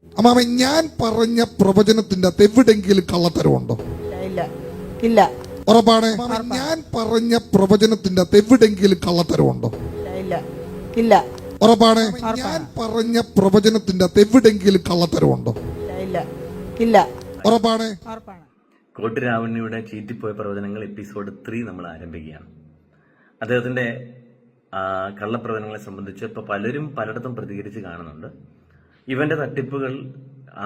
അമ്മാമ, ഞാൻ പറഞ്ഞ പ്രവചനത്തിന്റെ അകത്ത് എവിടെങ്കിലും കള്ളത്തരമുണ്ടോ? ഇല്ല ഇല്ല. ഉറപ്പാണ്? ഞാൻ പറഞ്ഞ പ്രവചനത്തിന്റെ അകത്ത് എവിടെങ്കിലും കള്ളത്തരമുണ്ടോ? ഇല്ല ഇല്ല. ഉറപ്പാണ്? ഞാൻ പറഞ്ഞ പ്രവചനത്തിന്റെ അകത്ത് എവിടെങ്കിലും കള്ളത്തരമുണ്ടോ? ഇല്ല ഇല്ല. ഉറപ്പാണ്? കോട്ട് രാവണിയുടെ ചീറ്റിപ്പോയ പ്രവചനങ്ങൾ എപ്പിസോഡ് 3 നമ്മൾ ആരംഭിക്കുകയാണ്. അദ്ദേഹത്തിന്റെ കള്ളപ്രവചനങ്ങളെ സംബന്ധിച്ച് ഇപ്പൊ പലരും പലയിടത്തും പ്രതികരിച്ച് കാണുന്നുണ്ട്. ഇവന്റെ തട്ടിപ്പുകൾ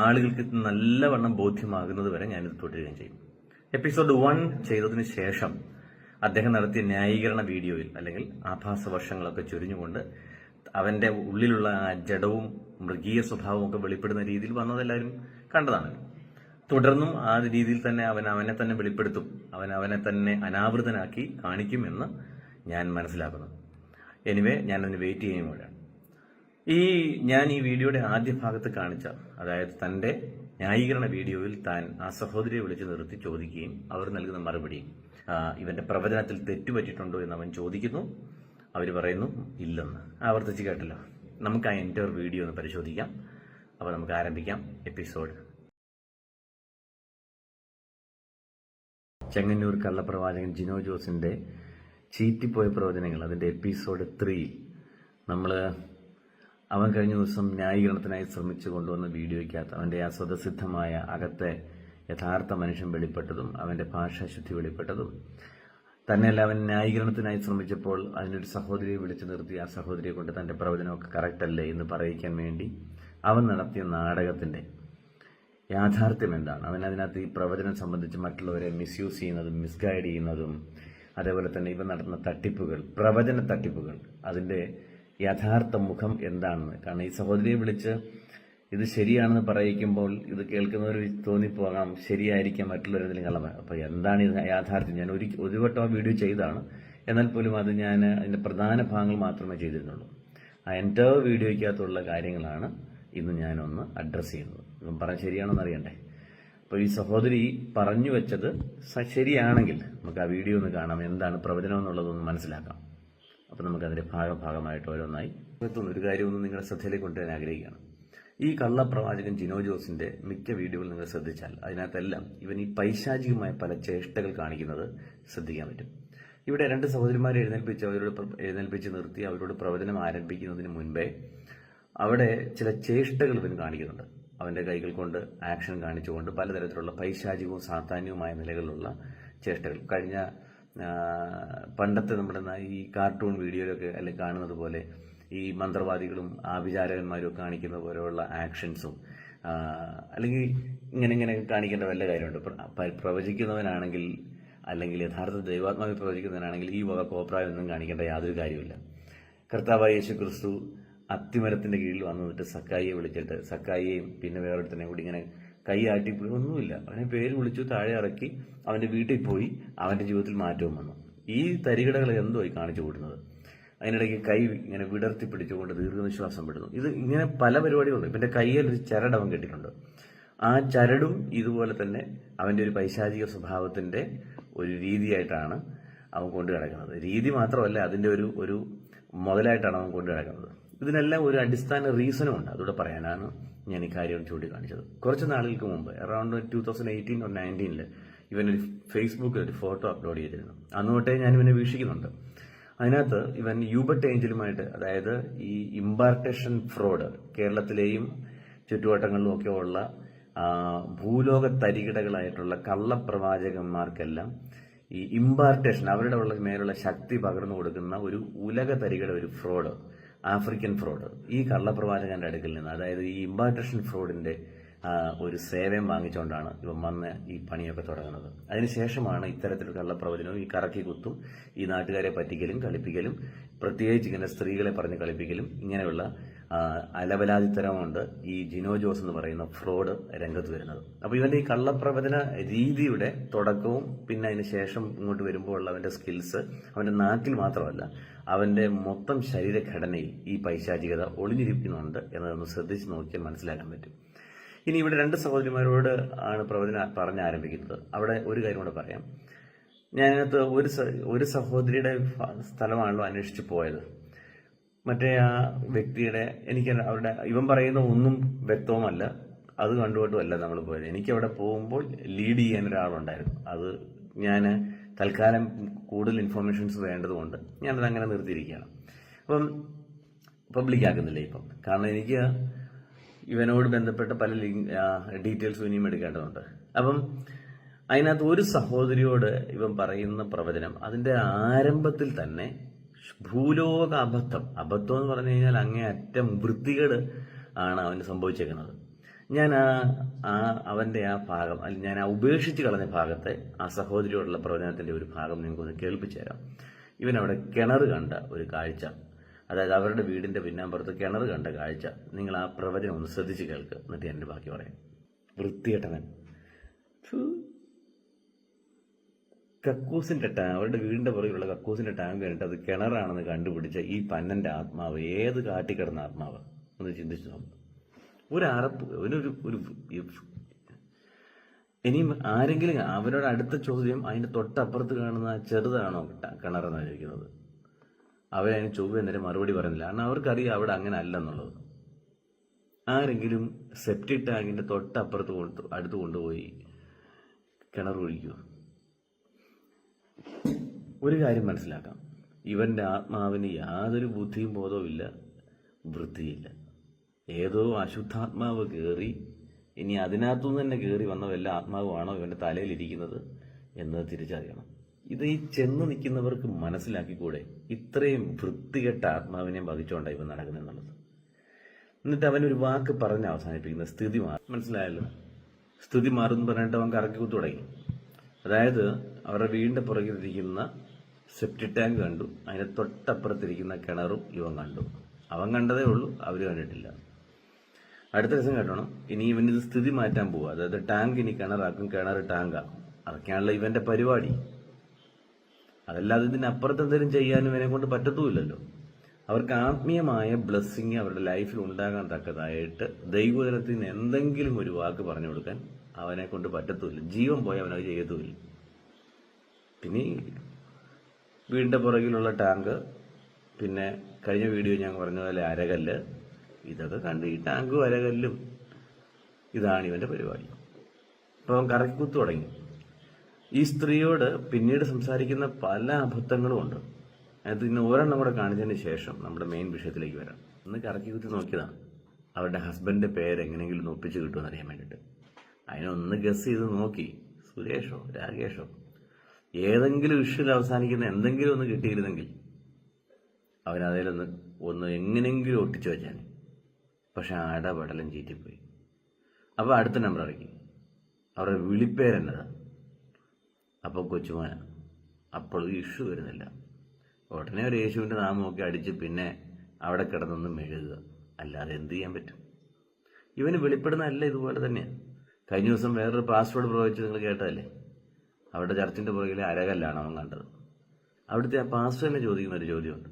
ആളുകൾക്ക് നല്ലവണ്ണം ബോധ്യമാകുന്നത് വരെ ഞാനിത് തുടരുകയും ചെയ്യും. എപ്പിസോഡ് 1 ചെയ്തതിന് ശേഷം അദ്ദേഹം നടത്തിയ ന്യായീകരണ വീഡിയോയിൽ അല്ലെങ്കിൽ ആഭാസവർഷങ്ങളൊക്കെ ചൊരിഞ്ഞുകൊണ്ട് അവന്റെ ഉള്ളിലുള്ള ആ ജഡവും മൃഗീയ സ്വഭാവവും ഒക്കെ വെളിപ്പെടുന്ന രീതിയിൽ വന്നതെല്ലാവരും കണ്ടതാണ്. തുടർന്നും ആ രീതിയിൽ തന്നെ അവനെ തന്നെ വെളിപ്പെടുത്തും, അവനെ തന്നെ അനാവൃതനാക്കി കാണിക്കുമെന്ന് ഞാൻ മനസ്സിലാക്കുന്നു. എനിവേ, ഞാനതിന് വെയിറ്റ് ചെയ്യുമ്പോഴാണ് ഞാൻ ഈ വീഡിയോയുടെ ആദ്യ ഭാഗത്ത് കാണിച്ച, അതായത് തന്റെ ന്യായീകരണ വീഡിയോയിൽ താൻ ആ സഹോദരിയെ വിളിച്ചു നിർത്തി ചോദിക്കുകയും അവർ നൽകുന്ന മറുപടിയും ഇവന്റെ പ്രവചനത്തിൽ തെറ്റുപറ്റിയിട്ടുണ്ടോ എന്ന് അവൻ ചോദിക്കുന്നു. അവർ പറയുന്നു ഇല്ലെന്ന്. ആവർത്തിച്ച് കേട്ടല്ലോ. നമുക്ക് ആ എൻ്റർ വീഡിയോ ഒന്ന് പരിശോധിക്കാം. അപ്പോൾ നമുക്ക് ആരംഭിക്കാം എപ്പിസോഡ്. ചെങ്ങന്നൂർ കള്ളപ്രവാചകൻ ജിനോ ജോസിന്റെ ചീറ്റിപ്പോയ പ്രവചനങ്ങൾ, അതിന്റെ എപ്പിസോഡ് 3 അവൻ കഴിഞ്ഞ ദിവസം ന്യായീകരണത്തിനായി ശ്രമിച്ചു കൊണ്ടുവന്ന വീഡിയോയ്ക്കകത്ത് അവന്റെ ആ സ്വതസിദ്ധമായ അകത്തെ യഥാർത്ഥ മനുഷ്യൻ വെളിപ്പെട്ടതും അവന്റെ ഭാഷാശുദ്ധി വെളിപ്പെട്ടതും തന്നെയല്ല, അവൻ ന്യായീകരണത്തിനായി ശ്രമിച്ചപ്പോൾ അതിനൊരു സഹോദരിയെ വിളിച്ചു നിർത്തി ആ സഹോദരിയെ കൊണ്ട് തന്റെ പ്രവചനമൊക്കെ കറക്റ്റ് അല്ലേ എന്ന് പറയിക്കാൻ വേണ്ടി അവൻ നടത്തിയ നാടകത്തിന്റെ യാഥാർത്ഥ്യം എന്താണ്, അവൻ അതിനകത്ത് ഈ പ്രവചനം സംബന്ധിച്ച് മറ്റുള്ളവരെ മിസ്യൂസ് ചെയ്യുന്നതും മിസ്ഗൈഡ് ചെയ്യുന്നതും അതേപോലെ തന്നെ ഇവ നടത്തുന്ന തട്ടിപ്പുകൾ, പ്രവചന തട്ടിപ്പുകൾ, അതിന്റെ യഥാർത്ഥ മുഖം എന്താണെന്ന്. കാരണം ഈ സഹോദരിയെ വിളിച്ച് ഇത് ശരിയാണെന്ന് പറയിക്കുമ്പോൾ ഇത് കേൾക്കുന്നവർ തോന്നിപ്പോകാം ശരിയായിരിക്കാം മറ്റുള്ളവരെന്തെങ്കിലും കള്ളമ. അപ്പൊ എന്താണ് ഇത് യാഥാർത്ഥ്യം? ഞാൻ ഒരു വട്ടം ആ വീഡിയോ ചെയ്താണ്, എന്നാൽ പോലും അത് ഞാൻ അതിന്റെ പ്രധാന ഭാഗങ്ങൾ മാത്രമേ ചെയ്തിരുന്നുള്ളൂ. ആ എൻ്റെ വീഡിയോയ്ക്കകത്തുള്ള കാര്യങ്ങളാണ് ഇന്ന് ഞാനൊന്ന് അഡ്രസ്സ് ചെയ്യുന്നത്. ഇപ്പം പറഞ്ഞ ശരിയാണെന്ന് അറിയണ്ടേ. അപ്പോൾ ഈ സഹോദരി പറഞ്ഞു വെച്ചത് ശരിയാണെങ്കിൽ നമുക്ക് ആ വീഡിയോ ഒന്ന് കാണാം, എന്താണ് പ്രവചനം എന്നുള്ളതൊന്ന് മനസ്സിലാക്കാം. അപ്പം നമുക്കതിന്റെ ഭാഗമായിട്ട് ഓരോന്നായി ഒരു കാര്യമൊന്നും നിങ്ങളുടെ ശ്രദ്ധയിലേക്ക് കൊണ്ടുവരാൻ ആഗ്രഹിക്കുകയാണ്. ഈ കള്ളപ്രവാചകൻ ജിനോ ജോസിന്റെ മിക്ക വീഡിയോകൾ നിങ്ങൾ ശ്രദ്ധിച്ചാൽ അതിനകത്തെല്ലാം ഇവൻ ഈ പൈശാചികമായ പല ചേഷ്ടകൾ കാണിക്കുന്നത് ശ്രദ്ധിക്കാൻ പറ്റും. ഇവിടെ 2 സഹോദരിമാരെ എഴുന്നേൽപ്പിച്ച് നിർത്തി അവരോട് പ്രവചനം ആരംഭിക്കുന്നതിന് മുൻപേ അവിടെ ചില ചേഷ്ടകൾ ഇവൻ കാണിക്കുന്നുണ്ട്. അവന്റെ കൈകൾ കൊണ്ട് ആക്ഷൻ കാണിച്ചുകൊണ്ട് പലതരത്തിലുള്ള പൈശാചികവും സാത്താന്യവുമായ നിലകളിലുള്ള ചേഷ്ടകൾ. കഴിഞ്ഞ പണ്ടത്തെ നമ്മുടെ ഈ കാർട്ടൂൺ വീഡിയോയിലൊക്കെ അല്ലെങ്കിൽ കാണുന്നത് പോലെ ഈ മന്ത്രവാദികളും ആഭിചാരകന്മാരും ഒക്കെ കാണിക്കുന്ന പോലെയുള്ള ആക്ഷൻസും അല്ലെങ്കിൽ ഇങ്ങനെ കാണിക്കേണ്ട വല്ല കാര്യമുണ്ട്. പ്രവചിക്കുന്നവനാണെങ്കിൽ അല്ലെങ്കിൽ യഥാർത്ഥ ദൈവാത്മാവിൽ പ്രവചിക്കുന്നവനാണെങ്കിൽ ഈ വക കോപ്രായൊന്നും കാണിക്കേണ്ട യാതൊരു കാര്യമില്ല. കർത്താവായ യേശു ക്രിസ്തു അത്തിമരത്തിന്റെ കീഴിൽ വന്നിട്ട് സക്കായിയെ വിളിച്ചിട്ട് സക്കായിയെയും പിന്നെ വേറൊരുത്തനെ കൂടി ഇങ്ങനെ കൈ ആട്ടിപ്പോയി ഒന്നുമില്ല. അവനെ പേര് വിളിച്ചു, താഴെ ഇറക്കി, അവന്റെ വീട്ടിൽ പോയി, അവന്റെ ജീവിതത്തിൽ മാറ്റവും വന്നു. ഈ തരികിടകൾ എന്തോ കാണിച്ചു കൂട്ടുന്നത്. അതിനിടയ്ക്ക് കൈ ഇങ്ങനെ വിടർത്തി പിടിച്ചുകൊണ്ട് ദീർഘനിശ്വാസം വിടുന്നു. ഇത് ഇങ്ങനെ പല പരിപാടികളുണ്ട്. ഇവന്റെ കയ്യിൽ ഒരു ചരട് അവൻ കെട്ടിട്ടുണ്ട്. ആ ചരടും ഇതുപോലെ തന്നെ അവന്റെ ഒരു പൈശാചിക സ്വഭാവത്തിന്റെ ഒരു രീതിയായിട്ടാണ് അവൻ കൊണ്ടു കിടക്കുന്നത്. രീതി മാത്രമല്ല, അതിന്റെ ഒരു മുതലായിട്ടാണ് അവൻ കൊണ്ടു കിടക്കുന്നത്. ഇതിനെല്ലാം ഒരു അടിസ്ഥാന റീസണും ഉണ്ട്. അതുകൂടെ പറയാനാണ് ഞാൻ ഈ കാര്യം ചൂണ്ടിക്കാണിച്ചത്. കുറച്ച് നാളുകൾക്ക് മുമ്പ് അറൌണ്ട് 2018 or 2019 ഇവനൊരു ഫേസ്ബുക്കിൽ ഒരു ഫോട്ടോ അപ്ലോഡ് ചെയ്തിരുന്നു. അന്ന് തൊട്ടേ ഞാൻ ഇവനെ വീക്ഷിക്കുന്നുണ്ട്. അതിനകത്ത് ഇവൻ യൂബർട്ട് ഏഞ്ചലുമായിട്ട്, അതായത് ഈ ഇമ്പാർട്ടേഷൻ ഫ്രോഡ്, കേരളത്തിലെയും ചുറ്റുവട്ടങ്ങളിലും ഒക്കെ ഉള്ള ഭൂലോക തരികിടകളായിട്ടുള്ള കള്ളപ്രവാചകന്മാർക്കെല്ലാം ഈ ഇമ്പാർട്ടേഷൻ, അവരുടെ മേലുള്ള ശക്തി പകർന്നു കൊടുക്കുന്ന ഒരു ഉലക തരികിട, ഒരു ഫ്രോഡ്, ആഫ്രിക്കൻ ഫ്രോഡ്, ഈ കള്ളപ്രവാചകന്റെ അടുക്കൽ നിന്ന്, അതായത് ഈ ഇമ്പാർട്ടേഷൻ ഫ്രോഡിന്റെ ഒരു സേവനം വാങ്ങിച്ചുകൊണ്ടാണ് ഇവൻ വന്ന് ഈ പണിയൊക്കെ തുടങ്ങുന്നത്. അതിനുശേഷമാണ് ഇത്തരത്തിലുള്ള കള്ളപ്രവചനവും ഈ കറക്കി കുത്തും, ഈ നാട്ടുകാരെ പറ്റിക്കലും കളിപ്പിക്കലും, പ്രത്യേകിച്ച് ഇങ്ങനെ സ്ത്രീകളെ പറഞ്ഞ് കളിപ്പിക്കലും, ഇങ്ങനെയുള്ള അലവലാതിത്തരം കൊണ്ട് ഈ ജിനോ ജോസ് എന്ന് പറയുന്ന ഫ്രോഡ് രംഗത്ത് വരുന്നത്. അപ്പോൾ ഇവന്റെ ഈ കള്ളപ്രവചന രീതിയുടെ തുടക്കവും പിന്നെ അതിന് ശേഷം ഇങ്ങോട്ട് വരുമ്പോൾ ഉള്ള അവന്റെ സ്കിൽസ്, അവന്റെ നാക്കിൽ മാത്രമല്ല അവന്റെ മൊത്തം ശരീരഘടനയിൽ ഈ പൈശാചികത ഒളിഞ്ഞിരിക്കുന്നുണ്ട് എന്നതൊന്ന് ശ്രദ്ധിച്ച് നോക്കിയാൽ മനസ്സിലാക്കാൻ പറ്റും. ഇനി ഇവിടെ 2 സഹോദരിമാരോട് ആണ് പ്രവചനം പറഞ്ഞ് ആരംഭിക്കുന്നത്. അവിടെ ഒരു കാര്യം കൂടെ പറയാം. ഞാനതിനകത്ത് ഒരു സഹോദരിയുടെ സ്ഥലമാണല്ലോ അന്വേഷിച്ച് പോയത്. മറ്റേ ആ വ്യക്തിയുടെ എനിക്ക് അവരുടെ ഇവൻ പറയുന്ന ഒന്നും വ്യക്തവുമല്ല, അത് കണ്ടുകൊണ്ടുമല്ല നമ്മൾ പോയത്. എനിക്ക് അവിടെ പോകുമ്പോൾ ലീഡ് ചെയ്യാൻ ഒരാളുണ്ടായിരുന്നു. അത് ഞാൻ തൽക്കാലം കൂടുതൽ ഇൻഫർമേഷൻസ് വേണ്ടതുകൊണ്ട് ഞാനത് അങ്ങനെ നിർത്തിയിരിക്കുകയാണ്. അപ്പം പബ്ലിക് ആക്കുന്നില്ല ഇപ്പം, കാരണം എനിക്ക് ഇവനോട് ബന്ധപ്പെട്ട പല ഡീറ്റെയിൽസും ഇനിയും എടുക്കേണ്ടതുണ്ട്. അപ്പം അതിനകത്ത് ഒരു സഹോദരിയോട് ഇവൻ പറയുന്ന പ്രവചനം അതിന്റെ ആരംഭത്തിൽ തന്നെ ഭൂലോക അബദ്ധം എന്ന് പറഞ്ഞു കഴിഞ്ഞാൽ അങ്ങേയറ്റം വൃത്തികേട് ആണ് അവന് സംഭവിച്ചേക്കുന്നത്. ഞാൻ അവന്റെ ആ ഭാഗം, അല്ലെങ്കിൽ ഞാൻ ഉപേക്ഷിച്ച് കളഞ്ഞ ഭാഗത്തെ ആ സഹോദരിയോടുള്ള പ്രവചനത്തിന്റെ ഒരു ഭാഗം നിങ്ങൾക്കൊന്ന് കേൾപ്പിച്ചു തരാം. ഇവൻ അവിടെ കിണർ കണ്ട ഒരു കാഴ്ച, അതായത് അവരുടെ വീടിന്റെ പിന്നാമ്പുറത്ത് കിണർ കണ്ട കാഴ്ച, നിങ്ങൾ ആ പ്രവചനം ഒന്ന് ശ്രദ്ധിച്ച് കേൾക്ക്, എന്നിട്ട് എന്റെ ബാക്കി പറയാം. വൃത്തികെട്ടവൻ. കക്കൂസിന്റെ ടാങ്ക്, അവരുടെ വീടിന്റെ പുറകിലുള്ള കക്കൂസിന്റെ ടാങ്ക് കഴിഞ്ഞിട്ട് അത് കിണറാണെന്ന് കണ്ടുപിടിച്ച ഈ പന്നന്റെ ആത്മാവ് ഏത് കാട്ടിക്കിടന്ന ആത്മാവ് ഒന്ന് ചിന്തിച്ചു നോക്കും. ഇനിയും ആരെങ്കിലും അവരോട് അടുത്ത ചോദ്യം അതിന്റെ തൊട്ടപ്പുറത്ത് കാണുന്ന ചെറുതാണോ കിണറെന്നാണ് ചോദിക്കുന്നത്. അവരതിന് ചൊവ്വ എന്നേരം മറുപടി പറയുന്നില്ല, കാരണം അവർക്കറിയാം അവിടെ അങ്ങനെ അല്ലെന്നുള്ളത്. ആരെങ്കിലും സെപ്റ്റിക് ടാങ്കിന്റെ തൊട്ടപ്പുറത്ത് അടുത്ത് കൊണ്ടുപോയി കിണർ ഒഴിക്കുക. ഒരു കാര്യം മനസ്സിലാക്കാം, ഇവന്റെ ആത്മാവിന് യാതൊരു ബുദ്ധിയും ബോധവും ഇല്ല, വൃത്തിയില്ല. ഏതോ അശുദ്ധാത്മാവ് കയറി, ഇനി അതിനകത്തുനിന്ന് തന്നെ കയറി വന്ന വല്ല ആത്മാവാണോ ഇവന്റെ തലയിലിരിക്കുന്നത് എന്നത് തിരിച്ചറിയണം. ഇത് ഈ ചെന്ന് നിൽക്കുന്നവർക്ക് മനസ്സിലാക്കിക്കൂടെ ഇത്രയും വൃത്തികെട്ട ആത്മാവിനെയും വഹിച്ചുകൊണ്ടാണ് ഇവൻ നടക്കുന്നെന്നുള്ളത്. എന്നിട്ട് അവനൊരു വാക്ക് പറഞ്ഞ് അവസാനിപ്പിക്കുന്നത് സ്ഥിതി മാറും. മനസ്സിലായല്ലോ? സ്ഥിതി മാറും എന്ന് പറഞ്ഞിട്ട് അവൻ കറക്കി കുത്തു തുടങ്ങി. അതായത് അവരുടെ വീടിന്റെ പുറകിലിരിക്കുന്ന സെപ്റ്റിക് ടാങ്ക് കണ്ടു, അതിന്റെ തൊട്ടപ്പുറത്തിരിക്കുന്ന കിണറും ഇവൻ കണ്ടു. അവൻ കണ്ടതേ ഉള്ളൂ, അവര് കണ്ടിട്ടില്ല. അടുത്ത ദിവസം കേട്ടോണം, ഇനി ഇവനിത് സ്ഥിതി മാറ്റാൻ പോവുക. അതായത് ടാങ്ക് ഇനി കിണറാക്കും, കിണർ ടാങ്കാക്കും. അതൊക്കെയാണല്ലോ ഇവന്റെ പരിപാടി. അതല്ലാതെ ഇതിനപ്പുറത്ത് എന്തെങ്കിലും ചെയ്യാനും ഇവനെ കൊണ്ട് പറ്റത്തുമില്ലല്ലോ. അവർക്ക് ആത്മീയമായ ബ്ലെസ്സിങ് അവരുടെ ലൈഫിൽ ഉണ്ടാകാൻ തക്കതായിട്ട് ദൈവജനത്തിൽ നിന്ന് എന്തെങ്കിലും ഒരു വാക്ക് പറഞ്ഞു കൊടുക്കാൻ അവനെ കൊണ്ട് പറ്റത്തുമില്ല. ജീവൻ പോയി അവനത് ചെയ്യത്തുമില്ല. പിന്നെ വീടിന്റെ പുറകിലുള്ള ടാങ്ക്, പിന്നെ കഴിഞ്ഞ വീഡിയോ ഞാൻ പറഞ്ഞ പോലെ അരകല്ല്, ഇതൊക്കെ കണ്ട് ഈ ടാങ്കും അരകല്ലും ഇതാണ് ഇവന്റെ പരിപാടി. അപ്പൊ അവൻ കറക്കി കുത്തു തുടങ്ങി. ഈ സ്ത്രീയോട് പിന്നീട് സംസാരിക്കുന്ന പല അബദ്ധങ്ങളും ഉണ്ട്. അത് ഇന്ന് ഒരെണ്ണം കൂടെ കാണിച്ചതിന് ശേഷം നമ്മുടെ മെയിൻ വിഷയത്തിലേക്ക് വരാം. ഇന്ന് കറക്കി കുത്തി നോക്കിയതാണ് അവരുടെ ഹസ്ബൻഡിന്റെ പേര് എങ്ങനെയെങ്കിലും ഒപ്പിച്ച് കിട്ടുമെന്ന് അറിയാൻ വേണ്ടിയിട്ട്. അതിനൊന്ന് ഗസ് ചെയ്ത് നോക്കി, സുരേഷോ രാകേഷോ ഏതെങ്കിലും ഇഷ്യൂൽ അവസാനിക്കുന്ന എന്തെങ്കിലും ഒന്ന് കിട്ടിയിരുന്നെങ്കിൽ അവനതിലൊന്ന് എങ്ങനെയെങ്കിലും ഒട്ടിച്ചു വെച്ചാൽ. പക്ഷെ അടപടലം ചീറ്റിപ്പോയി. അപ്പൊ അടുത്ത നമ്പർ ഇറക്കി, അവരുടെ വിളിപ്പേരെന്നതാ. അപ്പൊ കൊച്ചുമാന. അപ്പോൾ ഇഷ്യൂ വരുന്നില്ല. ഉടനെ ഒരു യേശുവിന്റെ നാമമൊക്കെ അടിച്ച് പിന്നെ അവിടെ കിടന്നൊന്ന് മെഴുകുക, അല്ലാതെ എന്ത് ചെയ്യാൻ പറ്റും? ഇവന് വെളിപ്പെടുന്നതല്ല ഇതുപോലെ തന്നെയാണ്. കഴിഞ്ഞ ദിവസം വേറൊരു പാസ്വേഡ് പ്രവചിച്ച് നിങ്ങൾ കേട്ടതല്ലേ? അവിടെ ചർച്ചിന്റെ പുറകിലെ അരകല്ലാണ് അവൻ കണ്ടത്. അവിടുത്തെ ആ പാസ്റ്ററിനെ ചോദിക്കുന്ന ഒരു ചോദ്യമുണ്ട്.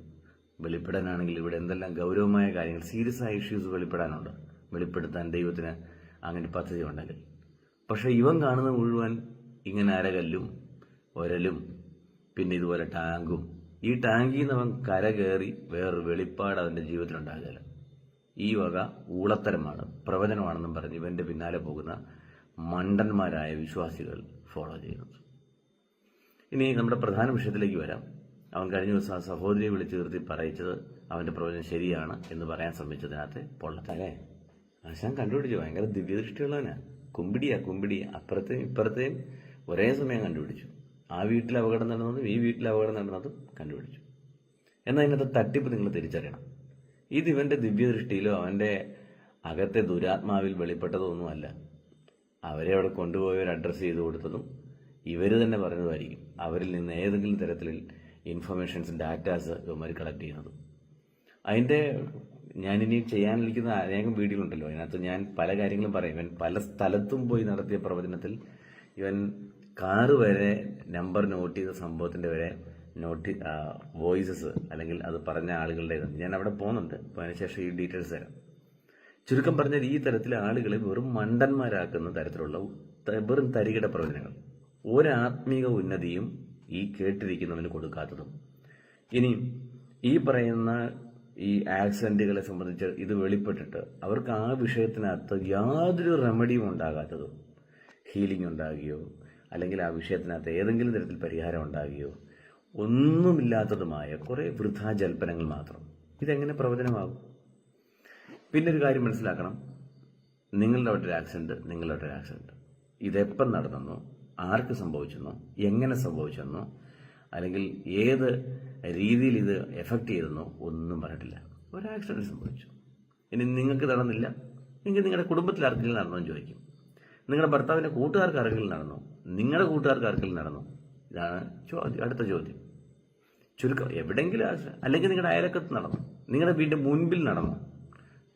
വെളിപ്പെടാനാണെങ്കിൽ ഇവിടെ എന്തെല്ലാം ഗൗരവമായ കാര്യങ്ങൾ, സീരിയസ് ആയ ഇഷ്യൂസ് വെളിപ്പെടാനുണ്ട്. വെളിപ്പെടുത്താൻ ദൈവത്തിന് അങ്ങനെ പദ്ധതി ഉണ്ടെങ്കിൽ. പക്ഷെ ഇവൻ കാണുന്ന മുഴുവൻ ഇങ്ങനെ അരകല്ലും ഒരലും പിന്നെ ഇതുപോലെ ടാങ്കും. ഈ ടാങ്കിൽ നിന്ന് അവൻ കര കയറി വേറൊരു വെളിപ്പാട് അവന്റെ ജീവിതത്തിലുണ്ടാകില്ല. ഈ വക ഊളത്തരമാണ്, പ്രവചനമാണെന്നും പറഞ്ഞ് ഇവന്റെ പിന്നാലെ പോകുന്ന മണ്ടന്മാരായ വിശ്വാസികൾ ഫോളോ ചെയ്യുന്നത്. ഇനി നമ്മുടെ പ്രധാന വിഷയത്തിലേക്ക് വരാം. അവൻ കഴിഞ്ഞ ദിവസം ആ സഹോദരിയെ വിളിച്ചു നിർത്തി പറയിച്ചത് അവന്റെ പ്രവചനം ശരിയാണ് എന്ന് പറയാൻ ശ്രമിച്ചതിനകത്ത് പൊള്ളത്തല്ലേ ആശാൻ കണ്ടുപിടിച്ചു. ഭയങ്കര ദിവ്യദൃഷ്ടിയുള്ളവനാ. കുമ്പിടിയാ അപ്പുറത്തെയും ഇപ്പുറത്തെയും ഒരേ സമയം കണ്ടുപിടിച്ചു. ആ വീട്ടിൽ അപകടം നടന്നതും ഈ വീട്ടിൽ അപകടം നടന്നതും കണ്ടുപിടിച്ചു. എന്നാൽ ഇതിനകത്ത് തട്ടിപ്പ് നിങ്ങൾ തിരിച്ചറിയണം. ഇത് ഇവന്റെ ദിവ്യദൃഷ്ടിയിലോ അവന്റെ അകത്തെ ദുരാത്മാവിൽ വെളിപ്പെട്ടതോ ഒന്നുമല്ല. അവരെ അവിടെ കൊണ്ടുപോയവർ അഡ്രസ്സ് ചെയ്ത് കൊടുത്തതും ഇവർ തന്നെ പറഞ്ഞതുമായിരിക്കും. അവരിൽ നിന്ന് ഏതെങ്കിലും തരത്തിൽ ഇൻഫർമേഷൻസ്, ഡാറ്റാസ് ഇവന്മാർ കളക്ട് ചെയ്യുന്നതും. അതിന്റെ ഞാനിനി ചെയ്യാനിരിക്കുന്ന അനേകം വീഡിയോ ഉണ്ടല്ലോ, അതിനകത്ത് ഞാൻ പല കാര്യങ്ങളും പറയും. ഇവൻ പല സ്ഥലത്തും പോയി നടത്തിയ പ്രവചനത്തിൽ ഇവൻ കാറ് വരെ നമ്പർ നോട്ട് ചെയ്ത സംഭവത്തിന്റെ വരെ വോയിസസ് അല്ലെങ്കിൽ അത് പറഞ്ഞ ആളുകളുടെ ഞാൻ അവിടെ പോകുന്നുണ്ട്. അപ്പോൾ അതിനുശേഷം ഈ ഡീറ്റെയിൽസ് തരാം. ചുരുക്കം പറഞ്ഞാൽ ഈ തരത്തിലെ ആളുകളെ വെറും മണ്ടന്മാരാക്കുന്ന തരത്തിലുള്ള വെറും തരികിട പ്രവചനങ്ങൾ, ഒരാത്മീക ഉന്നതിയും ഈ കേട്ടിരിക്കുന്നവന് കൊടുക്കാത്തതും. ഇനി ഈ പറയുന്ന ഈ ആക്സിഡന്റുകളെ സംബന്ധിച്ച് ഇത് വെളിപ്പെട്ടിട്ട് അവർക്ക് ആ വിഷയത്തിനകത്ത് യാതൊരു റെമഡിയും ഉണ്ടാകാത്തതും, ഹീലിംഗ് ഉണ്ടാകുകയോ അല്ലെങ്കിൽ ആ വിഷയത്തിനകത്ത് ഏതെങ്കിലും തരത്തിൽ പരിഹാരം ഉണ്ടാകുകയോ ഒന്നുമില്ലാത്തതുമായ കുറേ വൃഥാജൽപ്പനങ്ങൾ മാത്രം. ഇതെങ്ങനെ പ്രവചനമാകും? പിന്നെ ഒരു കാര്യം മനസ്സിലാക്കണം, നിങ്ങളുടെ ഒരു ആക്സിഡന്റ് ഇതെപ്പം നടന്നെന്നോ, ആർക്ക് സംഭവിച്ചെന്നോ, എങ്ങനെ സംഭവിച്ചെന്നോ, അല്ലെങ്കിൽ ഏത് രീതിയിൽ ഇത് എഫക്റ്റ് ചെയ്തെന്നോ ഒന്നും പറഞ്ഞിട്ടില്ല. ഒരു ആക്സിഡന്റ് സംഭവിച്ചു. ഇനി നിങ്ങൾക്ക് നടന്നില്ല എങ്കിൽ നിങ്ങളുടെ കുടുംബത്തിൽ ആർക്കെങ്കിലും നടന്നോ എന്ന് ചോദിക്കും. നിങ്ങളുടെ ഭർത്താവിന്റെ കൂട്ടുകാർക്ക് ആർക്കെങ്കിലും നടന്നോ, നിങ്ങളുടെ കൂട്ടുകാർക്ക് ആർക്കെങ്കിലും നടന്നോ? ഇതാണ് അടുത്ത ചോദ്യം. ചുരുക്കം എവിടെയെങ്കിലും അല്ലെങ്കിൽ നിങ്ങളുടെ അയലക്കത്ത് നടന്നു, നിങ്ങളുടെ വീടിന്റെ മുൻപിൽ നടന്നു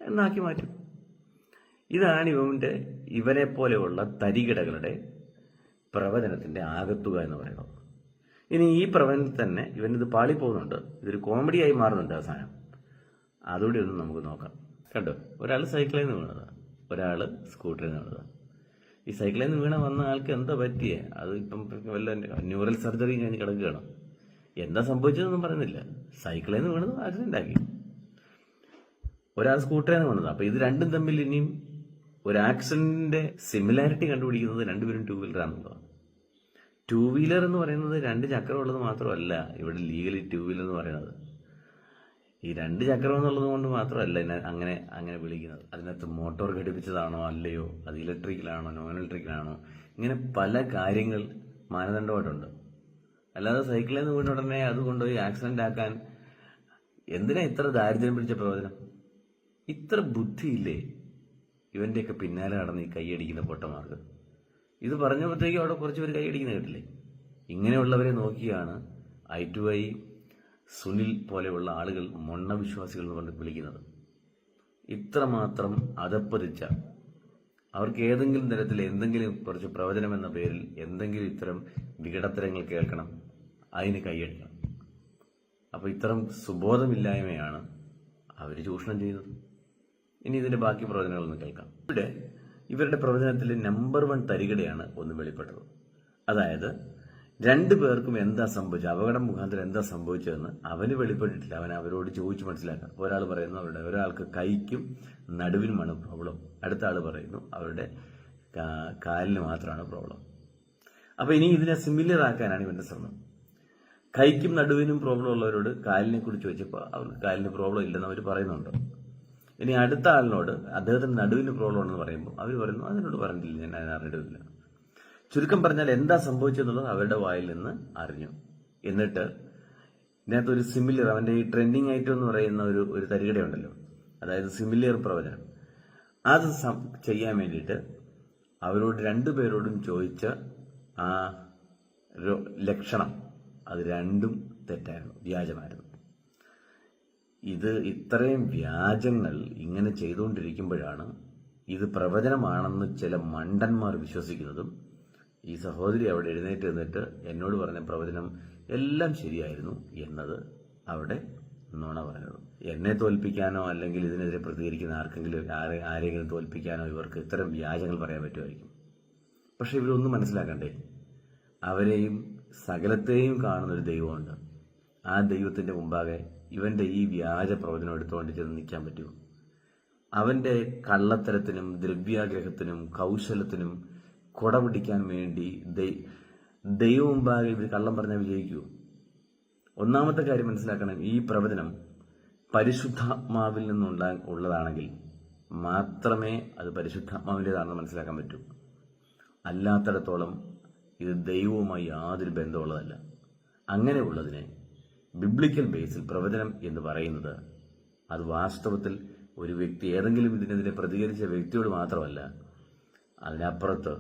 എന്നാക്കി മാറ്റും. ഇതാണ് ഇവനെ പോലെയുള്ള തരികിടകളുടെ പ്രവചനത്തിന്റെ ആകത്തുക എന്ന് പറയുന്നത്. ഇനി ഈ പ്രവചനത്തിൽ തന്നെ ഇവനിത് പാളിപ്പോകുന്നുണ്ട്, ഇതൊരു കോമഡിയായി മാറുന്നുണ്ട് അവസാനം. അതുകൂടി ഒന്ന് നമുക്ക് നോക്കാം. കണ്ടോ, ഒരാൾ സൈക്കിളിൽ നിന്ന് വീണത്, ഒരാൾ സ്കൂട്ടറിൽ നിന്ന് വീണത്. ഈ സൈക്കിളിൽ നിന്ന് വന്ന ആൾക്ക് എന്താ പറ്റിയേ? അത് ഇപ്പം വല്ല ന്യൂറൽ സർജറി കഴിഞ്ഞ് കിടക്കുകയാണ്. എന്താ സംഭവിച്ചതെന്നൊന്നും പറയുന്നില്ല. സൈക്കിളിൽ നിന്ന് വീണത് ആക്സിഡന്റ് ആക്കി. ഒരാൾ സ്കൂട്ടറിൽ നിന്ന് വീണത്. അപ്പൊ ഇത് രണ്ടും തമ്മിൽ ഇനിയും ഒരു ആക്സിഡന്റിന്റെ സിമിലാരിറ്റി കണ്ടുപിടിക്കുന്നത് രണ്ടുപേരും ടൂ വീലറാണെന്നുള്ളതാണ്. ടൂ വീലർ എന്ന് പറയുന്നത് രണ്ട് ചക്രമുള്ളത് മാത്രമല്ല ഇവിടെ ലീഗലി ടൂ വീലർ എന്ന് പറയുന്നത്. ഈ രണ്ട് ചക്രം എന്നുള്ളത് കൊണ്ട് മാത്രമല്ല അങ്ങനെ വിളിക്കുന്നത്. അതിനകത്ത് മോട്ടോർ ഘടിപ്പിച്ചതാണോ അല്ലയോ, അത് ഇലക്ട്രിക്കലാണോ നോൺ ഇലക്ട്രിക്കലാണോ, ഇങ്ങനെ പല കാര്യങ്ങൾ മാനദണ്ഡമായിട്ടുണ്ട്. അല്ലാതെ സൈക്കിളിൽ നിന്ന് വീണ ഉടനെ അത് കൊണ്ടുപോയി ആക്സിഡന്റ് ആക്കാൻ എന്തിനാ ഇത്ര ദാരിദ്ര്യം പിടിച്ച പ്രവചനം? ഇത്ര ബുദ്ധിയില്ലേ ഇവന്റെയൊക്കെ പിന്നാലെ നടന്ന് ഈ കൈയടിക്കുന്ന പൊട്ടമാർക്ക്? ഇത് പറഞ്ഞപ്പോഴത്തേക്കും അവിടെ കുറച്ച് പേര് കൈയടിക്കുന്ന കേട്ടില്ലേ? ഇങ്ങനെയുള്ളവരെ നോക്കിയാണ് I2I സുനിൽ പോലെയുള്ള ആളുകൾ മൊണ്ണ വിശ്വാസികൾ എന്ന് കൊണ്ട് വിളിക്കുന്നത്. ഇത്രമാത്രം അതപ്പതിച്ച അവർക്ക് ഏതെങ്കിലും തരത്തിൽ എന്തെങ്കിലും കുറച്ച് പ്രവചനം എന്ന പേരിൽ എന്തെങ്കിലും ഇത്തരം വികടത്തരങ്ങൾ കേൾക്കണം, അതിന് കൈയടിക്കണം. അപ്പൊ ഇത്തരം സുബോധമില്ലായ്മയാണ് അവർ ചൂഷണം ചെയ്യുന്നത്. ഇനി ഇതിന്റെ ബാക്കി പ്രവചനങ്ങളൊന്ന് കേൾക്കാം. ഇവിടെ ഇവരുടെ പ്രവചനത്തിൽ നമ്പർ 1 തരികിടയാണ് ഒന്ന് വെളിപ്പെട്ടത്. അതായത് രണ്ടു പേർക്കും എന്താ സംഭവിച്ചത്, അപകടം മുഖാന്തരം എന്താ സംഭവിച്ചതെന്ന് അവന് വെളിപ്പെട്ടിട്ടില്ല. അവൻ അവരോട് ചോദിച്ചു മനസ്സിലാക്കാം. ഒരാൾ പറയുന്നു ഒരാൾക്ക് കൈക്കും നടുവിനുമാണ് പ്രോബ്ലം, അടുത്ത ആൾ പറയുന്നു അവരുടെ കാലിന് മാത്രമാണ് പ്രോബ്ലം. അപ്പൊ ഇനി ഇതിനെ സിമിലർ ആക്കാനാണ് ഇവന്റെ ശ്രമം. കൈക്കും നടുവിനും പ്രോബ്ലം ഉള്ളവരോട് കാലിനെ കുറിച്ച് ചോദിച്ചപ്പോൾ അവർക്ക് കാലിന് പ്രോബ്ലം ഇല്ലെന്ന് അവർ പറയുന്നുണ്ട്. ഇനി അടുത്ത ആളിനോട് അദ്ദേഹത്തിന് നടുവിന് പ്രോബ്ലം ഉണ്ടെന്ന് പറയുമ്പോൾ അവർ പറയുന്നു അതിനോട് പറഞ്ഞിട്ടില്ല, ഞാൻ അതിനെ അറിഞ്ഞിട്ടില്ല. ചുരുക്കം പറഞ്ഞാൽ എന്താ സംഭവിച്ചെന്നുള്ളത് അവരുടെ വായിൽ നിന്ന് അറിഞ്ഞു. എന്നിട്ട് ഇതിനകത്ത് ഒരു സിമിലർ, അവന്റെ ഈ ട്രെൻഡിങ് ഐറ്റം എന്ന് പറയുന്ന ഒരു തരികിടയുണ്ടല്ലോ, അതായത് സിമിലർ പ്രവചനം, അത് ചെയ്യാൻ വേണ്ടിയിട്ട് അവരോട് രണ്ടുപേരോടും ചോദിച്ച ആ ലക്ഷണം അത് രണ്ടും തെറ്റായിരുന്നു, വ്യാജമായിരുന്നു. ഇത് ഇത്രയും വ്യാജങ്ങൾ ഇങ്ങനെ ചെയ്തുകൊണ്ടിരിക്കുമ്പോഴാണ് ഇത് പ്രവചനമാണെന്ന് ചില മണ്ടന്മാർ വിശ്വസിക്കുന്നതും ഈ സഹോദരി അവിടെ എഴുന്നേറ്റ് നിന്നിട്ട് എന്നോട് പറഞ്ഞ പ്രവചനം എല്ലാം ശരിയായിരുന്നു എന്നത് അവിടെ നുണ പറഞ്ഞത്. എന്നെ തോൽപ്പിക്കാനോ അല്ലെങ്കിൽ ഇതിനെതിരെ പ്രതികരിക്കുന്ന ആരെങ്കിലും തോൽപ്പിക്കാനോ ഇവർക്ക് ഇത്തരം വ്യാജങ്ങൾ പറയാൻ പറ്റുമായിരിക്കും. പക്ഷെ ഇവരൊന്നും മനസ്സിലാക്കണ്ടേ, അവരെയും സകലത്തെയും കാണുന്നൊരു ദൈവമുണ്ട്. ആ ദൈവത്തിന്റെ മുമ്പാകെ ഇവന്റെ ഈ വ്യാജ പ്രവചനം എടുത്തുകൊണ്ട് ചെന്ന് നിൽക്കാൻ പറ്റുമോ? അവന്റെ കള്ളത്തരത്തിനും ദ്രവ്യാഗ്രഹത്തിനും കൗശലത്തിനും കൊട പിടിക്കാൻ വേണ്ടി ദൈവം മുമ്പാകെ ഇവർ കള്ളം പറഞ്ഞാൽ വിജയിക്കൂ? ഒന്നാമത്തെ കാര്യം മനസ്സിലാക്കണം, ഈ പ്രവചനം പരിശുദ്ധാത്മാവിൽ നിന്നുള്ളതാണെങ്കിൽ മാത്രമേ അത് പരിശുദ്ധാത്മാവിൻ്റെതാണെന്ന് മനസ്സിലാക്കാൻ പറ്റൂ. അല്ലാത്തിടത്തോളം ഇത് ദൈവവുമായി യാതൊരു ബന്ധമുള്ളതല്ല. അങ്ങനെയുള്ളതിനെ ബിബ്ലിക്കൽ ബേസിൽ പ്രവചനം എന്ന് പറയുന്നത് അത് വാസ്തവത്തിൽ ഒരു വ്യക്തി ഏതെങ്കിലും ഇതിനെതിരെ പ്രതികരിച്ച വ്യക്തിയോട് മാത്രമല്ല, അതിനപ്പുറത്ത്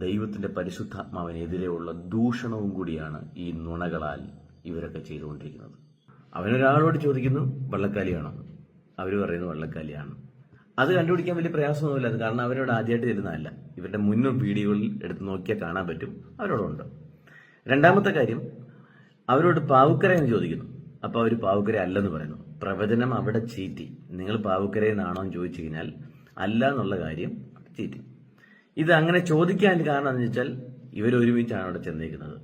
ദൈവത്തിന്റെ പരിശുദ്ധാത്മാവിനെതിരെയുള്ള ദൂഷണവും കൂടിയാണ് ഈ നുണകളാൽ ഇവരൊക്കെ ചെയ്തുകൊണ്ടിരിക്കുന്നത്. അവനൊരാളോട് ചോദിക്കുന്നു വള്ളക്കാലിയാണോ, അവർ പറയുന്നു വള്ളക്കാലിയാണ്. അത് കണ്ടുപിടിക്കാൻ വലിയ പ്രയാസമൊന്നുമില്ല, അത് കാരണം അവരോട് ആദ്യമായിട്ട് തരുന്നതല്ല. ഇവരുടെ മുന്നും വീഡിയോകളിൽ എടുത്ത് നോക്കിയാൽ കാണാൻ പറ്റും, അവരോടുണ്ട്. രണ്ടാമത്തെ കാര്യം, അവരോട് പാവുക്കര എന്ന് ചോദിക്കുന്നു. അപ്പൊ അവർ പാവുക്കര അല്ലെന്ന് പറയുന്നു. പ്രവചനം അവിടെ ചീറ്റി. നിങ്ങൾ പാവുക്കരയെന്നാണോ എന്ന് ചോദിച്ചു കഴിഞ്ഞാൽ അല്ല എന്നുള്ള കാര്യം ചീറ്റി. ഇത് അങ്ങനെ ചോദിക്കാൻ കാരണം എന്ന് വെച്ചാൽ ഇവരൊരുമിച്ചാണ് അവിടെ ചെന്നേക്കുന്നത്.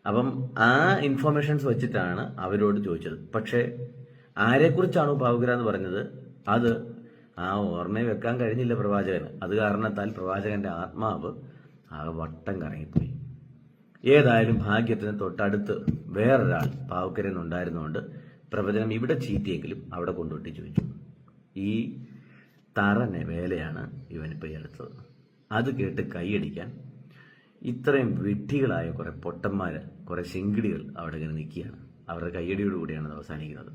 അപ്പം ആ ഇൻഫർമേഷൻസ് വെച്ചിട്ടാണ് അവരോട് ചോദിച്ചത്. പക്ഷെ ആരെക്കുറിച്ചാണോ പാവുകര എന്ന് പറഞ്ഞത് അത് ആ ഓർമ്മയെ വെക്കാൻ കഴിഞ്ഞില്ല പ്രവാചകന്. അത് കാരണത്താൽ പ്രവാചകന്റെ ആത്മാവ് ആകെ വട്ടം കറങ്ങിപ്പോയി. ഏതായാലും ഭാഗ്യത്തിന് തൊട്ടടുത്ത് വേറൊരാൾ പാവക്കരന്നുണ്ടായിരുന്നുകൊണ്ട് പ്രവചനം ഇവിടെ ചീറ്റിയെങ്കിലും അവിടെ കൊണ്ടുവിട്ട് ചോദിച്ചു. ഈ തറനെ വേലയാണ് ഇവനിപ്പോൾ എടുത്തത്. അത് കേട്ട് കൈയടിക്കാൻ ഇത്രയും വിഡ്ഢികളായ കുറെ പൊട്ടന്മാര്, കുറെ ശിങ്കിടികൾ അവിടെ ഇങ്ങനെ നിൽക്കുകയാണ്. അവരുടെ കയ്യടിയോടുകൂടിയാണ് അവസാനിക്കുന്നത്.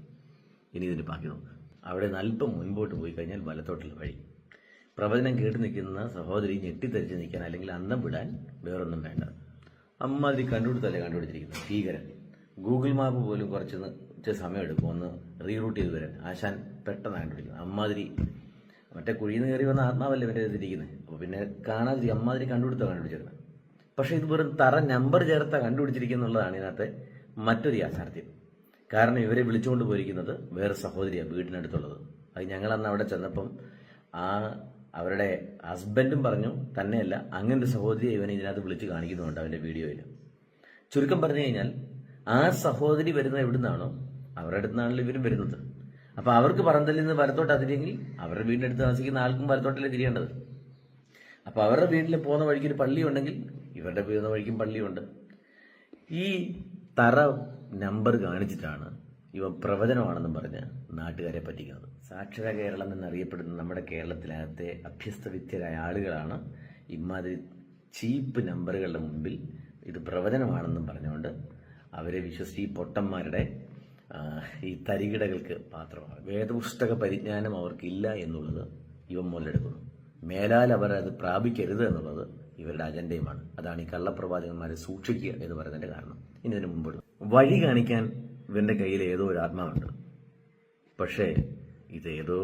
ഇനി ഇതിന് ബാക്കി നോക്കുക. അവിടെ അല്പം മുൻപോട്ട് പോയി കഴിഞ്ഞാൽ വലത്തോട്ടുള്ള വഴി. പ്രവചനം കേട്ട് നിൽക്കുന്ന സഹോദരി ഞെട്ടിത്തെറിച്ച് നിൽക്കാൻ അല്ലെങ്കിൽ അന്തം വിടാൻ വേറൊന്നും വേണ്ട. അമ്മാതിരി കണ്ടുപിടിച്ചിരിക്കുന്നത് ഭീകരൻ. ഗൂഗിൾ മാപ്പ് പോലും കുറച്ച് സമയം എടുക്കും ഒന്ന് റീറൂട്ട് ചെയ്ത് വരാൻ. ആശാൻ പെട്ടെന്ന് കണ്ടുപിടിക്കുന്നത്. അമ്മാതിരി മറ്റേ കുഴിയിൽ നിന്ന് കയറി വന്ന ആത്മാവല്ലേ ഇവൻ്റെ എഴുതിയിരിക്കുന്നത്. അപ്പോൾ പിന്നെ കാണാതിരി അമ്മാതിരി കണ്ടുപിടിച്ചിരുന്നത്. പക്ഷേ ഇത് വെറും തറ നമ്പർ ചേർത്ത കണ്ടുപിടിച്ചിരിക്കുന്നുള്ളതാണ് ഇതിനകത്തെ മറ്റൊരു യാഥാർത്ഥ്യം. കാരണം ഇവരെ വിളിച്ചുകൊണ്ട് പോയിരിക്കുന്നത് വേറെ സഹോദരിയാണ് വീടിനടുത്തുള്ളത്. അത് ഞങ്ങളന്ന് അവിടെ ചെന്നപ്പം അവരുടെ ഹസ്ബൻഡും പറഞ്ഞു തന്നെയല്ല അങ്ങനൊരു സഹോദരിയെ ഇവനെ ഇതിനകത്ത് വിളിച്ച് കാണിക്കുന്നുണ്ട് അവൻ്റെ വീഡിയോയിൽ. ചുരുക്കം പറഞ്ഞു കഴിഞ്ഞാൽ ആ സഹോദരി വരുന്നത് എവിടുന്നാണോ അവരുടെ അടുത്തുനിന്നാണല്ലോ ഇവരും വരുന്നത്. അപ്പോൾ അവർക്ക് പറന്തലിൽ നിന്ന് വലത്തോട്ട് അതിരിയെങ്കിൽ അവരുടെ വീടിനടുത്ത് താമസിക്കുന്ന ആൾക്കും വലത്തോട്ടല്ലേ തിരിയേണ്ടത്. അപ്പോൾ അവരുടെ വീട്ടിൽ പോകുന്ന വഴിക്ക് ഒരു പള്ളി ഉണ്ടെങ്കിൽ ഇവരുടെ പോകുന്ന വഴിക്കും പള്ളിയുണ്ട്. ഈ തറ നമ്പർ കാണിച്ചിട്ടാണ് ഇവ പ്രവചനമാണെന്നും പറഞ്ഞ് നാട്ടുകാരെ പറ്റിക്കുന്നത്. സാക്ഷര കേരളം എന്നറിയപ്പെടുന്ന നമ്മുടെ കേരളത്തിനകത്തെ അഭ്യസ്തവിദ്യരായ ആളുകളാണ് ഇമാതിരി ചീപ്പ് നമ്പറുകളുടെ മുമ്പിൽ ഇത് പ്രവചനമാണെന്നും പറഞ്ഞുകൊണ്ട് അവരെ വിശ്വസിച്ച് ഈ പൊട്ടന്മാരുടെ ഈ തരികിടകൾക്ക് പാത്രമാണ്. വേദപുസ്തക പരിജ്ഞാനം അവർക്കില്ല എന്നുള്ളത് ഇവൻ മുതലെടുക്കുന്നു. മേലാൽ അവർ അത് പ്രാപിക്കരുത് എന്നുള്ളത് ഇവരുടെ അജണ്ടയുമാണ്. അതാണ് ഈ കള്ളപ്രവാചകന്മാരെ സൂക്ഷിക്കുക എന്ന് പറയുന്നതിന്റെ കാരണം. ഇനി ഇതിന് മുമ്പ് വഴി കാണിക്കാൻ ഇവന്റെ കയ്യിൽ ഏതോ ഒരു ആത്മാവുണ്ട്. പക്ഷേ ഇതേതോ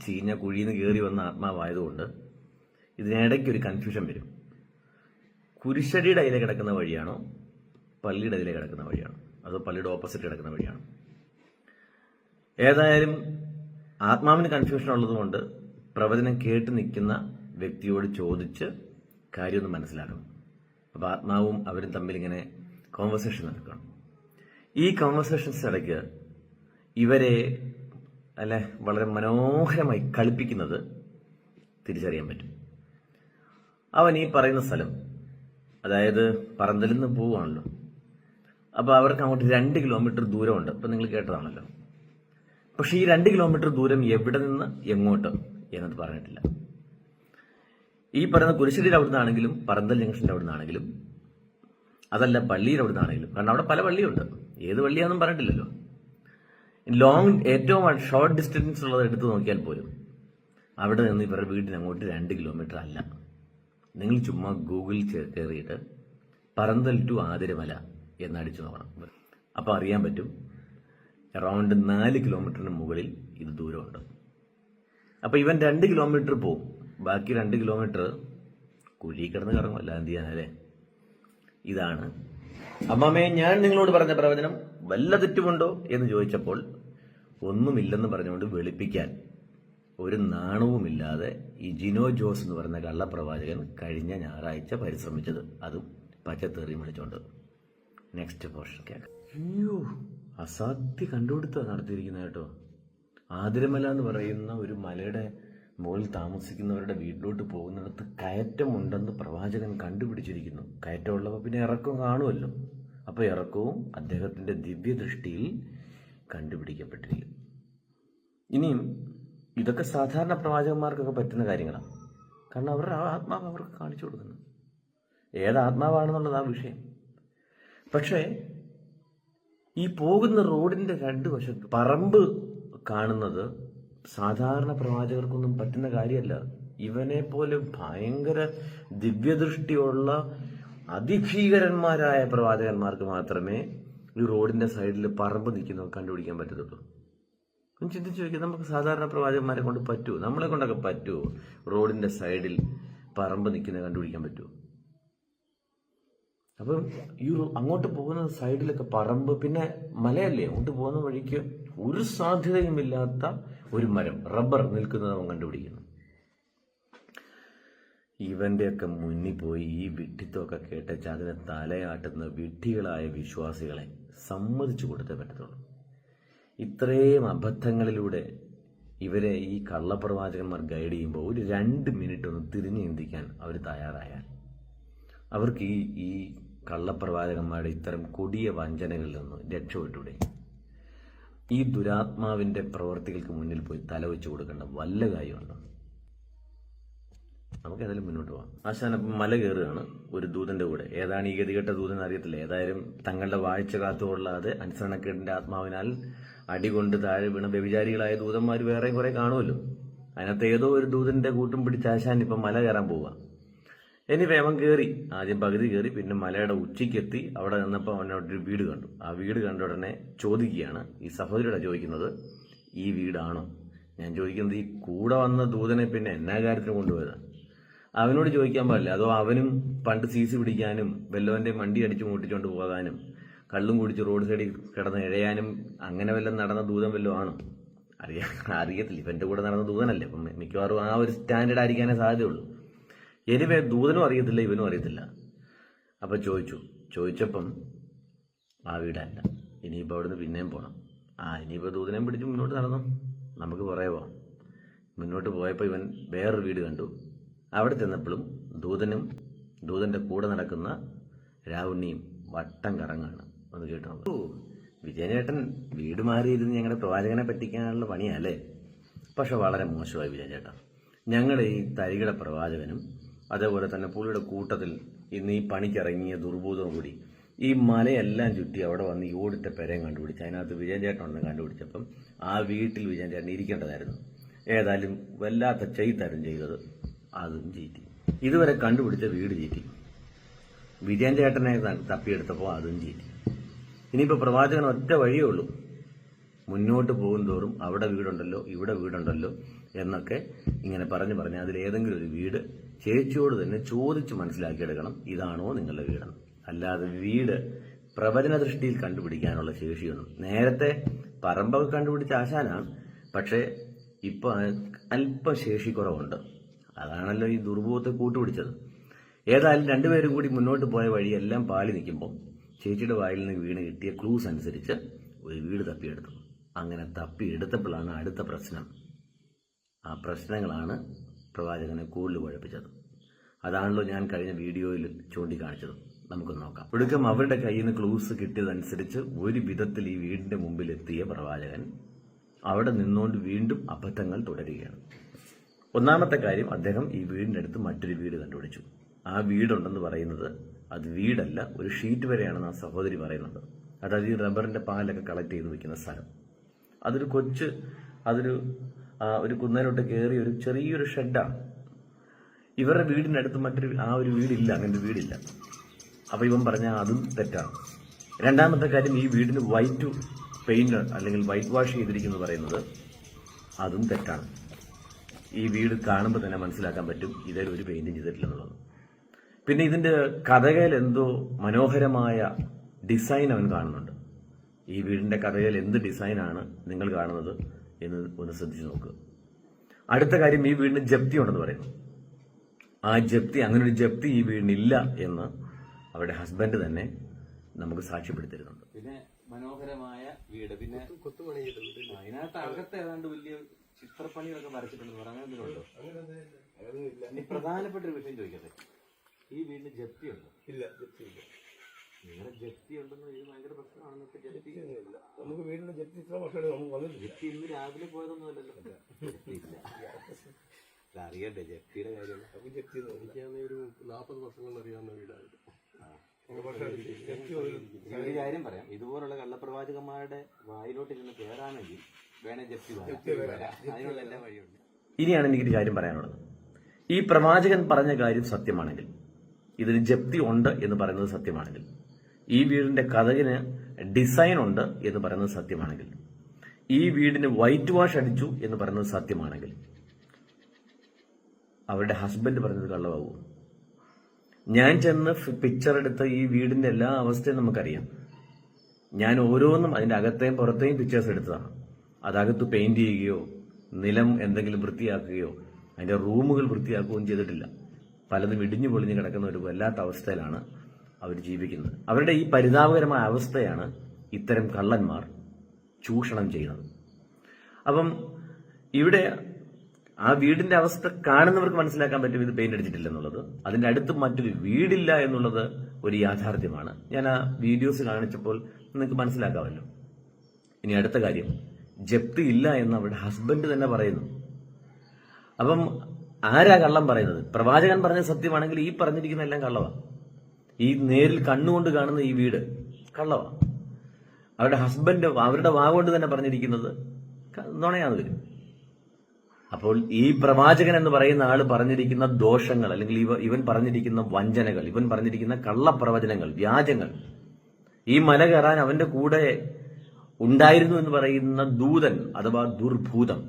ചീഞ്ഞ കുഴിയിൽ നിന്ന് കയറി വന്ന ആത്മാവായതുകൊണ്ട് ഇതിനിടയ്ക്ക് ഒരു കൺഫ്യൂഷൻ വരും. കുരിശടിയുടെ അതിലെ കിടക്കുന്ന വഴിയാണോ പള്ളിയുടെ അതിലെ കിടക്കുന്ന വഴിയാണോ അതോ പള്ളിയുടെ ഓപ്പോസിറ്റ് കിടക്കുന്ന വഴിയാണോ? ഏതായാലും ആത്മാവിന് കൺഫ്യൂഷൻ ഉള്ളതുകൊണ്ട് പ്രവചനം കേട്ട് നിൽക്കുന്ന വ്യക്തിയോട് ചോദിച്ച് കാര്യമൊന്ന് മനസ്സിലാക്കണം. അപ്പോൾ ആത്മാവും അവരും തമ്മിൽ ഇങ്ങനെ കോൺവെർസേഷൻ നടക്കണം. ഈ കോൺവെർസേഷൻസ് ഇടയ്ക്ക് ഇവരെ വളരെ മനോഹരമായി കളിപ്പിക്കുന്നത് തിരിച്ചറിയാൻ പറ്റും. അവൻ ഈ പറയുന്ന സ്ഥലം, അതായത് പറന്തലിൽ നിന്ന് പോവുകയാണല്ലോ. അപ്പോൾ അവർക്ക് അങ്ങോട്ട് 2 കിലോമീറ്റർ ദൂരമുണ്ട്. ഇപ്പം നിങ്ങൾ കേട്ടതാണല്ലോ. പക്ഷേ ഈ 2 കിലോമീറ്റർ ദൂരം എവിടെ നിന്ന് എങ്ങോട്ട് എന്നത് പറഞ്ഞിട്ടില്ല. ഈ പറയുന്ന കുരിശടിയുടെ അവിടെ നിന്നാണെങ്കിലും പറന്തൽ ജംഗ്ഷൻ്റെ അവിടെ നിന്നാണെങ്കിലും അതല്ല പള്ളിയുടെ അവിടെ നിന്നാണെങ്കിലും, കാരണം അവിടെ പല പള്ളിയുണ്ട്, ഏത് പള്ളിയാണെന്നും പറഞ്ഞിട്ടില്ലല്ലോ. ഏറ്റവും ഷോർട്ട് ഡിസ്റ്റൻസ് ഉള്ളത് എടുത്ത് നോക്കിയാൽ പോലും അവിടെ നിന്ന് ഇവരുടെ വീടിന് അങ്ങോട്ട് 2 കിലോമീറ്റർ അല്ല. നിങ്ങൾ ചുമ്മാ ഗൂഗിളിൽ കയറിയിട്ട് പറന്തൽ ടു ആതിരമല എന്നടിച്ചു നോക്കണം. അപ്പോൾ അറിയാൻ പറ്റും അറൗണ്ട് 4 കിലോമീറ്ററിന് മുകളിൽ ഇത് ദൂരമുണ്ട്. അപ്പോൾ ഇവൻ 2 കിലോമീറ്റർ പോവും, ബാക്കി 2 കിലോമീറ്റർ കുഴി കിടന്ന് കറങ്ങുമല്ല, എന്ത് ചെയ്യാനല്ലേ? ഇതാണ് അമ്മാമേ ഞാൻ നിങ്ങളോട് പറഞ്ഞ പ്രവചനം വല്ല തെറ്റുമുണ്ടോ എന്ന് ചോദിച്ചപ്പോൾ ഒന്നുമില്ലെന്ന് പറഞ്ഞുകൊണ്ട് വെളുപ്പിക്കാൻ ഒരു നാണവുമില്ലാതെ ഈ ജിനോ ജോസ് എന്ന് പറയുന്ന കള്ളപ്രവാചകൻ കഴിഞ്ഞ ഞായറാഴ്ച പരിശ്രമിച്ചത്, അതും പച്ചത്തേറി വിളിച്ചോണ്ട്. നെക്സ്റ്റ് പോർഷൻ കേൾക്കാം. അയ്യോ, അസാധ്യ കണ്ടുപിടുത്തമാണ് നടത്തിയിരിക്കുന്നത് കേട്ടോ. ആതിരമല എന്ന് പറയുന്ന ഒരു മലയുടെ മുകളിൽ താമസിക്കുന്നവരുടെ വീട്ടിലോട്ട് പോകുന്നിടത്ത് കയറ്റമുണ്ടെന്ന് പ്രവാചകൻ കണ്ടുപിടിച്ചിരിക്കുന്നു. കയറ്റമുള്ളപ്പോൾ പിന്നെ ഇറക്കവും കാണുമല്ലോ. അപ്പോൾ ഇറക്കവും അദ്ദേഹത്തിന്റെ ദിവ്യദൃഷ്ടിയിൽ കണ്ടുപിടിക്കപ്പെട്ടിരിക്കും. ഇനിയും ഇതൊക്കെ സാധാരണ പ്രവാചകന്മാർക്കൊക്കെ പറ്റുന്ന കാര്യങ്ങളാണ്. കാരണം അവരുടെ ആത്മാവ് അവർക്ക് കാണിച്ചു കൊടുക്കുന്നു. ഏത് ആത്മാവാണെന്നുള്ളത് ആ വിഷയം. പക്ഷേ ഈ പോകുന്ന റോഡിന്റെ 2 വശത്ത് പറമ്പ് കാണുന്നത് സാധാരണ പ്രവാചകർക്കൊന്നും പറ്റുന്ന കാര്യമല്ല. ഇവനെ പോലെ ഭയങ്കര ദിവ്യദൃഷ്ടിയുള്ള അതിഭീകരന്മാരായ പ്രവാചകന്മാർക്ക് മാത്രമേ ഈ റോഡിന്റെ സൈഡിൽ പറമ്പ് നിൽക്കുന്നത് കണ്ടുപിടിക്കാൻ പറ്റത്തുള്ളൂ. ഒന്ന് ചിന്തിച്ചു നോക്കി, നമുക്ക് സാധാരണ പ്രവാചകന്മാരെ കൊണ്ട് പറ്റുമോ? നമ്മളെ കൊണ്ടൊക്കെ പറ്റുമോ റോഡിന്റെ സൈഡിൽ പറമ്പ് നിൽക്കുന്നത് കണ്ടുപിടിക്കാൻ പറ്റുമോ? അപ്പം ഈ അങ്ങോട്ട് പോകുന്ന സൈഡിലൊക്കെ പറമ്പ്, പിന്നെ മലയല്ലേ, അങ്ങോട്ട് പോകുന്ന വഴിക്ക് ഒരു സാധ്യതയുമില്ലാത്ത ഒരു മരം, റബ്ബർ നിൽക്കുന്നത് അവൻ കണ്ടുപിടിക്കുന്നു. ഇവന്റെയൊക്കെ മുന്നിൽ പോയി ഈ വിഡ്ഢിത്വമൊക്കെ കേട്ടേച്ച് അതിനെ തലയാട്ടുന്ന വിഡ്ഢികളായ വിശ്വാസികളെ സമ്മതിച്ചു കൊടുത്തേ പറ്റത്തുള്ളൂ. ഇത്രയും അബദ്ധങ്ങളിലൂടെ ഇവരെ ഈ കള്ളപ്രവാചകന്മാർ ഗൈഡ് ചെയ്യുമ്പോൾ ഒരു 2 മിനിറ്റ് ഒന്ന് തിരിഞ്ഞു ചിന്തിക്കാൻ അവർ തയ്യാറായാൽ അവർക്ക് ഈ കള്ളപ്രവാചകന്മാരുടെ ഇത്തരം കൊടിയ വഞ്ചനകളിൽ നിന്ന് രക്ഷപ്പെട്ടൂടെ? ഈ ദുരാത്മാവിന്റെ പ്രവർത്തികൾക്ക് മുന്നിൽ പോയി തലവെച്ച് കൊടുക്കേണ്ട വല്ല കാര്യമുണ്ടോ? നമുക്ക് ഏതായാലും മുന്നോട്ട് പോകാം. ആശാനപ്പം മല കയറുകയാണ് ഒരു ദൂതന്റെ കൂടെ. ഏതാണ് ഈ ഗതികെട്ട ദൂതൻ അറിയത്തില്ല. ഏതായാലും തങ്ങളുടെ വാഴ്ച കാത്തുകൊള്ളാതെ അനുസരണക്കേടിന്റെ ആത്മാവിനാൽ അടികൊണ്ട് താഴെ വീണ വ്യഭിചാരികളായ ദൂതന്മാർ വേറെ കുറെ കാണുമല്ലോ. അതിനകത്ത് ഏതോ ഒരു ദൂതന്റെ കൂട്ടും പിടിച്ച് ആശാൻ ഇപ്പം മല കയറാൻ പോവുക. ഇനി വേഗം കയറി, ആദ്യം പകുതി കയറി, പിന്നെ മലയുടെ ഉച്ചയ്ക്കെത്തി. അവിടെ നിന്നപ്പോൾ അവനോടൊരു വീട് കണ്ടു. ആ വീട് കണ്ട ഉടനെ ചോദിക്കുകയാണ്, ഈ സഹോദരിയോടെ ചോദിക്കുന്നത്, ഈ വീടാണോ? ഞാൻ ചോദിക്കുന്നത്, ഈ കൂടെ വന്ന ദൂതനെ പിന്നെ എന്നാ കാര്യത്തിന് കൊണ്ടുപോയതാണ്? അവനോട് ചോദിക്കാൻ പാടില്ല? അതോ അവനും പണ്ട് സീസി പിടിക്കാനും വല്ലവന്റെ വണ്ടി അടിച്ചു മൂട്ടിച്ചോണ്ട് പോകാനും കള്ളും കുടിച്ച് റോഡ് സൈഡിൽ കിടന്ന് ഇഴയാനും അങ്ങനെ വല്ലതും നടന്ന ദൂതൻ വല്ലതും ആണോ? അറിയത്തില്ല. ഇവന്റെ കൂടെ നടന്ന ദൂതനല്ലേ. അപ്പം മിക്കവാറും ആ ഒരു സ്റ്റാൻഡേർഡ് ആയിരിക്കാനേ സാധ്യതയുള്ളൂ. എനിവേ ദൂതനും അറിയത്തില്ല, ഇവനും അറിയത്തില്ല. അപ്പം ചോദിച്ചപ്പം ആ വീടല്ല. ഇനിയിപ്പോൾ അവിടുന്ന് പിന്നെയും പോകണം. ഇനിയിപ്പോൾ ദൂതനെയും പിടിച്ച് മുന്നോട്ട് നടന്നു. നമുക്ക് പുറകെ പോവാം. മുന്നോട്ട് പോയപ്പോൾ ഇവൻ വേറൊരു വീട് കണ്ടു. അവിടെ ചെന്നപ്പോഴും ദൂതന്റെ കൂടെ നടക്കുന്ന രാവുണ്ണിയും വട്ടം കറങ്ങാണ്. ഒന്ന് കേട്ടോ. വിജയചേട്ടൻ വീട് മാറിയിരുന്ന് ഞങ്ങളുടെ പ്രവാചകനെ പറ്റിക്കാനുള്ള പണിയല്ലേ? പക്ഷെ വളരെ മോശമായി വിജയചേട്ടൻ. ഞങ്ങളുടെ ഈ തരികിട പ്രവാചകനും അതേപോലെ തന്നെ പുള്ളിയുടെ കൂട്ടത്തിൽ ഇന്ന് ഈ പണിക്കിറങ്ങിയ ദുർബോധവും കൂടി ഈ മലയെല്ലാം ചുറ്റി അവിടെ വന്ന് ഈ ഓടിട്ട പെരയും കണ്ടുപിടിച്ച് അതിനകത്ത് വിജയചേട്ടൻ ഒന്ന് കണ്ടുപിടിച്ചപ്പം ആ വീട്ടിൽ വിജയചേട്ടൻ ഇരിക്കേണ്ടതായിരുന്നു. ഏതായാലും വല്ലാത്ത ചെയ്താരും ചെയ്തത്. അതും ചീറ്റി. ഇതുവരെ കണ്ടുപിടിച്ച വീട് ചീറ്റി. വിജയൻ ചേട്ടനെ തപ്പിയെടുത്തപ്പോൾ അതും ചീറ്റി. ഇനിയിപ്പോൾ പ്രവാചകൻ ഒറ്റ വഴിയേ ഉള്ളൂ. മുന്നോട്ട് പോകും തോറും അവിടെ വീടുണ്ടല്ലോ ഇവിടെ വീടുണ്ടല്ലോ എന്നൊക്കെ ഇങ്ങനെ പറഞ്ഞ് അതിലേതെങ്കിലും ഒരു വീട് ചേച്ചിയോട് തന്നെ ചോദിച്ച് മനസ്സിലാക്കിയെടുക്കണം, ഇതാണോ നിങ്ങളുടെ വീടെന്ന്. അല്ലാതെ വീട് പ്രവചന ദൃഷ്ടിയിൽ കണ്ടുപിടിക്കാനുള്ള ശേഷിയൊന്നും. നേരത്തെ പറമ്പൊക്കെ കണ്ടുപിടിച്ച ആശാനാണ്, പക്ഷേ ഇപ്പൊ അല്പം ശേഷി കുറവുണ്ട്. അതാണല്ലോ ഈ ദുർബോധത്തെ കൂട്ടുപിടിച്ചത്. ഏതായാലും രണ്ടുപേരും കൂടി മുന്നോട്ട് പോയ വഴിയെല്ലാം പാളി നിൽക്കുമ്പോൾ ചേച്ചിയുടെ വായിൽ നിന്ന് വീണ് കിട്ടിയ ക്ലൂസ് അനുസരിച്ച് ഒരു വീട് തപ്പിയെടുത്തു. അങ്ങനെ തപ്പിയെടുത്തപ്പോഴാണ് അടുത്ത പ്രശ്നം. ആ പ്രശ്നങ്ങളാണ് പ്രവാചകനെ കൂടുതൽ കുഴപ്പിച്ചത്. അതാണല്ലോ ഞാൻ കഴിഞ്ഞ വീഡിയോയിൽ ചൂണ്ടിക്കാണിച്ചത്. നമുക്കൊന്ന് നോക്കാം. ഒടുക്കം അവരുടെ കയ്യിൽ നിന്ന് ക്ലൂസ് കിട്ടിയതനുസരിച്ച് ഒരു വിധത്തിൽ ഈ വീടിന്റെ മുമ്പിലെത്തിയ പ്രവാചകൻ അവിടെ നിന്നുകൊണ്ട് വീണ്ടും അബദ്ധങ്ങൾ തുടരുകയാണ്. ഒന്നാമത്തെ കാര്യം, അദ്ദേഹം ഈ വീടിന്റെ അടുത്ത് മറ്റൊരു വീട് കണ്ടുപിടിച്ചു. ആ വീടുണ്ടെന്ന് പറയുന്നത് അത് വീടല്ല, ഒരു ഷീറ്റ് വരെയാണെന്ന് ആ സഹോദരി പറയുന്നത്. അതായത് ഈ റബ്ബറിന്റെ പാലൊക്കെ കളക്ട് ചെയ്ത് വെക്കുന്ന സ്ഥലം. ഒരു കുന്നേലോട്ട് കയറി ഒരു ചെറിയൊരു ഷെഡാണ്. ഇവരുടെ വീടിന്റെ അടുത്ത് ഒരു വീടില്ല, അങ്ങനത്തെ വീടില്ല. അപ്പൊ ഇവൻ പറഞ്ഞ അതും തെറ്റാണ്. രണ്ടാമത്തെ കാര്യം, ഈ വീടിന് വൈറ്റ് പെയിന്റ് അല്ലെങ്കിൽ വൈറ്റ് വാഷ് ചെയ്തിരിക്കുന്നു പറയുന്നത് അതും തെറ്റാണ്. ഈ വീട് കാണുമ്പോൾ തന്നെ മനസ്സിലാക്കാൻ പറ്റും ഇതിൽ ഒരു പെയിന്റും ചെയ്തിട്ടില്ലെന്നുള്ളത്. പിന്നെ ഇതിന്റെ കഥകയിൽ എന്തോ മനോഹരമായ ഡിസൈൻ അവൻ കാണുന്നുണ്ട്. ഈ വീടിന്റെ കഥകയിൽ എന്ത് ഡിസൈനാണ് നിങ്ങൾ കാണുന്നത് എന്ന് ഒന്ന് ശ്രദ്ധിച്ചു നോക്കുക. അടുത്ത കാര്യം, ഈ വീടിന് ജപ്തി ഉണ്ടെന്ന് പറയുന്നു. ആ ജപ്തി, അങ്ങനെ ഒരു ജപ്തി ഈ വീടിനില്ല എന്ന് അവരുടെ ഹസ്ബൻഡ് തന്നെ നമുക്ക് സാക്ഷ്യപ്പെടുത്തിരുന്നുണ്ട്. പിന്നെ മനോഹരമായ വീട്, പിന്നെ കൊത്തുപണി അതിനകത്ത് അകത്ത് ഏതാണ്ട് വലിയ ചിത്രപ്പണികളൊക്കെ വരച്ചിട്ടുണ്ടെന്ന് പറയാൻ എന്തെങ്കിലുണ്ടോ? ഇനി പ്രധാനപ്പെട്ട ഒരു വിഷയം ചോദിക്കട്ടെ, ഈ വീടിന് ജപ്തി ഉണ്ടോ? ഇല്ല, ജപ്തിയില്ല. നിങ്ങളുടെ ജപ്തി ഉണ്ടെന്ന് ഇത് ഭയങ്കര പ്രശ്നമാണെന്നൊക്കെ. ജപ്തി ഇല്ല, നമുക്ക് വീടിന്റെ ജപ്തി ഇത്ര വർഷമായിട്ട് നമുക്ക് വന്നിട്ടില്ല. ജപ്തി ഇന്ന് രാവിലെ പോയതൊന്നും അല്ലല്ലോ. ജപ്തിയില്ല. അറിയണ്ടേ ജപ്തിയുടെ കാര്യം? നമുക്ക് ജപ്തി ഒരു 40 വർഷങ്ങൾ അറിയാവുന്ന വീടാണ്. ഒരു കാര്യം പറയാം, ഇതുപോലുള്ള കള്ളപ്രവാചകന്മാരുടെ വായിലോട്ട് ഇരുന്ന് കയറാണെങ്കിൽ വേണേ ജപ്തി വരാം. അതിനുള്ള എല്ലാ വഴിയുണ്ട്. ഇനിയാണ് എനിക്കൊരു കാര്യം പറയാനുള്ളത്. ഈ പ്രവാചകൻ പറഞ്ഞ കാര്യം സത്യമാണെങ്കിൽ, ഇതിന് ജപ്തി ഉണ്ട് എന്ന് പറയുന്നത് സത്യമാണെങ്കിൽ, ഈ വീടിന്റെ കതകിന് ഡിസൈൻ ഉണ്ട് എന്ന് പറയുന്നത് സത്യമാണെങ്കിൽ, ഈ വീടിന് വൈറ്റ് വാഷ് അടിച്ചു എന്ന് പറയുന്നത് സത്യമാണെങ്കിൽ, അവരുടെ ഹസ്ബൻഡ് പറഞ്ഞത് കള്ളമാവൂ? ഞാൻ ചെന്ന് പിക്ചർ എടുത്ത ഈ വീടിന്റെ എല്ലാ അവസ്ഥയും നമുക്കറിയാം. ഞാൻ ഓരോന്നും അതിന്റെ അകത്തെയും പുറത്തെയും പിക്ചേഴ്സ് എടുത്തതാണ്. അതകത്ത് പെയിന്റ് ചെയ്യുകയോ നിലം എന്തെങ്കിലും വൃത്തിയാക്കുകയോ അതിന്റെ റൂമുകൾ വൃത്തിയാക്കുകയും ചെയ്തിട്ടില്ല. പലതും ഇടിഞ്ഞു പൊളിഞ്ഞു കിടക്കുന്ന ഒരു വല്ലാത്ത അവസ്ഥയിലാണ് അവർ ജീവിക്കുന്നത്. അവരുടെ ഈ പരിതാപകരമായ അവസ്ഥയാണ് ഇത്തരം കള്ളന്മാർ ചൂഷണം ചെയ്യുന്നത്. അപ്പം ഇവിടെ ആ വീടിന്റെ അവസ്ഥ കാണുന്നവർക്ക് മനസ്സിലാക്കാൻ പറ്റും ഇത് പെയിന്റ് അടിച്ചിട്ടില്ല എന്നുള്ളത്. അതിന്റെ അടുത്ത് മറ്റൊരു വീടില്ല എന്നുള്ളത് ഒരു യാഥാർത്ഥ്യമാണ്. ഞാൻ ആ വീഡിയോസ് കാണിച്ചപ്പോൾ നിങ്ങൾക്ക് മനസ്സിലാക്കാമല്ലോ. ഇനി അടുത്ത കാര്യം, ജപ്തി ഇല്ല എന്ന് അവരുടെ ഹസ്ബൻഡ് തന്നെ പറയുന്നു. അപ്പം ആരാ കള്ളം പറയുന്നത്? പ്രവാചകൻ പറഞ്ഞ സത്യമാണെങ്കിൽ ഈ പറഞ്ഞിരിക്കുന്ന എല്ലാം കള്ളവാ. ഈ നേരിൽ കണ്ണുകൊണ്ട് കാണുന്ന ഈ വീട് കള്ളവാ. അവരുടെ ഹസ്ബൻഡ് അവരുടെ വാഗോണ്ട് തന്നെ പറഞ്ഞിരിക്കുന്നത് നുണയാന്ന് വരും. അപ്പോൾ ഈ പ്രവാചകൻ എന്ന് പറയുന്ന ആള് പറഞ്ഞിരിക്കുന്ന ദോഷങ്ങൾ, അല്ലെങ്കിൽ ഇവൻ പറഞ്ഞിരിക്കുന്ന വഞ്ചനകൾ, ഇവൻ പറഞ്ഞിരിക്കുന്ന കള്ളപ്രവചനങ്ങൾ, വ്യാജങ്ങൾ, ഈ മല കയറാൻ അവന്റെ കൂടെ ഉണ്ടായിരുന്നു എന്ന് പറയുന്ന ദൂതൻ അഥവാ ദുർഭൂതം,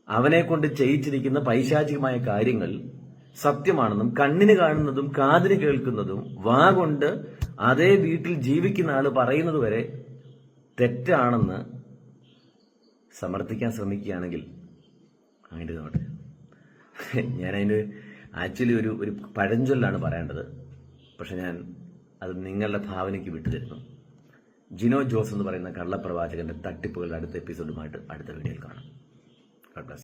അവനെ കൊണ്ട് ചെയ്യിച്ചിരിക്കുന്ന പൈശാചികമായ കാര്യങ്ങൾ സത്യമാണെന്നും കണ്ണിന് കാണുന്നതും കാതിന് കേൾക്കുന്നതും വാ കൊണ്ട് അതേ വീട്ടിൽ ജീവിക്കുന്ന ആള് പറയുന്നത് വരെ തെറ്റാണെന്ന് സമർത്ഥിക്കാൻ ശ്രമിക്കുകയാണെങ്കിൽ അതിൻ്റെ നോട്ടെ. ഞാനതിന് ആക്ച്വലി ഒരു പഴഞ്ചൊല്ലാണ് പറയേണ്ടത്, പക്ഷെ ഞാൻ അത് നിങ്ങളുടെ ഭാവനയ്ക്ക് വിട്ടുതരുന്നു. ജിനോ ജോസ് എന്ന് പറയുന്ന കള്ളപ്രവാചകന്റെ തട്ടിപ്പുകളുടെ അടുത്ത എപ്പിസോഡുമായിട്ട് അടുത്ത വീഡിയോയിൽ കാണാം. God bless.